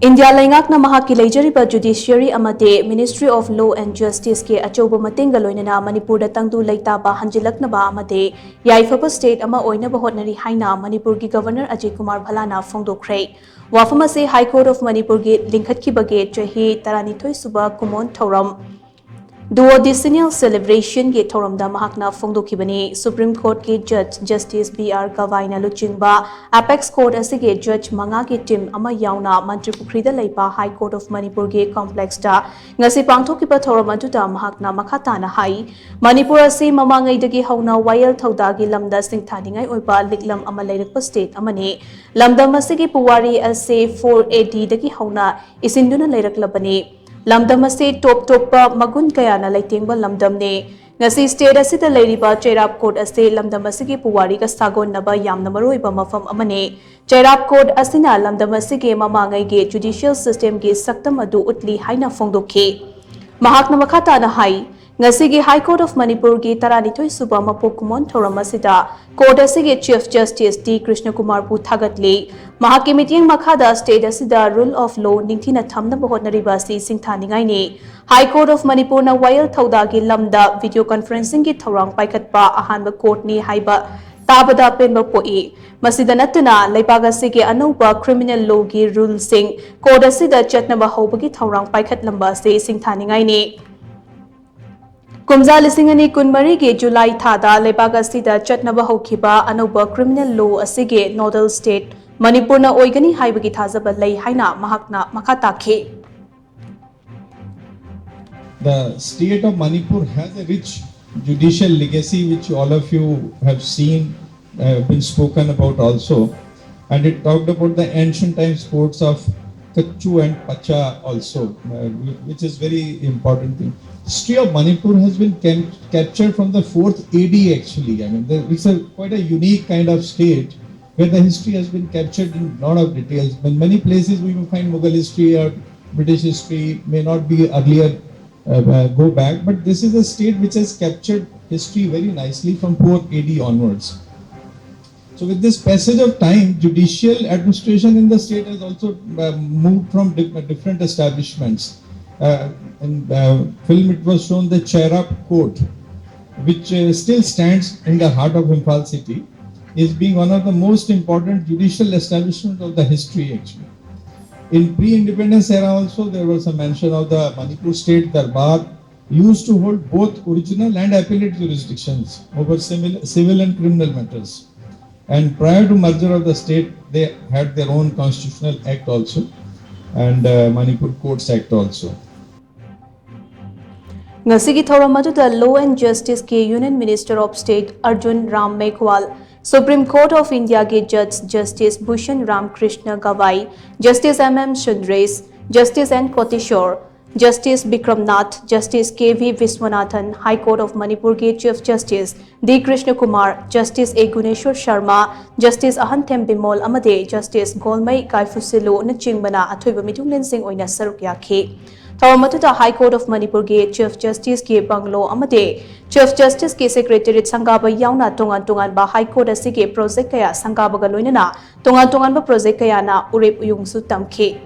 India LEINGAKna MAHAKKI LEIJARIBA JUDICIARY AMADI Ministry of Law and Justice ke ACHOUBA MATENG LOINANA Manipur Da Tangdu Leitaba Hanjillaknaba Amadi Yaiphaba State ama Oinaba Hotnari HAINA Manipur ki Governor Ajay Kumar Bhalla na PHONGDOKKHRE Wafama se High Court of Manipur ki Linkhatkibage chahi taranithoi suba kumon thoram Duodecennial celebration ke thoramda mahakna phongdokhibani Supreme Court ke Judge Justice B.R. Gavaina luchingba Apex Court asige Judge manga ke team ama yauna Manipuri da leipa High Court of Manipur ke complex da ngasi pangthokiba thoram aduda mahakna makhatana hai Manipur ase mamangai dagi hauna wayal thauda gi lamda singthaningai oiba liklam ama leirakpa state amani lamdam asige puwari ase 4AD dagi hauna isinduna leiraklabani Lamdam ase top magun kayana laitengba lamdam ne ngasi state asida leiriba Chairap Court ase lamdam asige puwari ka sagon naba yamna maroiba mafam amane Chairap Court asina lamdam asige mamangai ge judicial system ge saktam adu utli haina phongdokhe mahakna makhata na hai ngasi High Court of Manipur gi taranithoi suba mapokumon thoram asida court asige Chief Justice D. Krishna Kumar Bhu thagatli mahakki meeting makhada state asida rule of law ningthina thamna hotnari basi singthaningai ne High Court of Manipur na wayal thauda gi lamda video conferencing gi thorang paikhatpa ahanba court ni haiba tabada penba poi masida natuna leipaga sige anauba criminal law gi rule sing court asida chatnaba hobagi thorang paikhat lamba se singthaningai ne Kumza lisingani kunmari ke July thada lebaga sida chatnaba hokhiba anauba criminal law asige nodal state Manipur na oigani haibagi thazaba lei haina mahakna makhatakhe The state of Manipur has a rich judicial legacy which all of you have seen been spoken about also, and it talked about the ancient times courts of Kachu and Pacha also, which is very important thing. History of Manipur has been captured from the 4th AD actually. I mean, it's quite a unique kind of state where the history has been captured in a lot of details. In many places we will find Mughal history or British history may not be earlier go back, but this is a state which has captured history very nicely from 4th AD onwards. So with this passage of time, judicial administration in the state has also moved from different establishments. In film it was shown the Chairap Court, which still stands in the heart of Imphal city, is being one of the most important judicial establishments of the history actually. In pre-independence era also there was a mention of the Manipur State Darbar used to hold both original and appellate jurisdictions over civil and criminal matters. And prior to merger of the state, they had their own constitutional act also and Manipur Courts Act also. Ngasigi thoram aduda Law and Justice ke Union Minister of State Arjun Ram Meghwal Supreme Court of India ke Judge Justice Bhushan Ram Krishna Gavai Justice M.M. Sundres Justice N. Kotishore Justice Bikram Nath Justice K.V. Viswanathan High Court of Manipur ke Chief Justice D. Krishna Kumar Justice A. Guneshwar Sharma Justice Ahanthem Bimol amade Justice Golmai Kaifusilo na chingbana athoiba mitunglen sing oina saruk yakhe Tawamatuta High Court of Manipur ke Chief Justice ke Banglo amade Chief Justice ke Secretariat Sangaba yauna tongan ba High Court asige project kaya sangaba ga loinana tongan ba project kaya na urep uyungsu tamkhe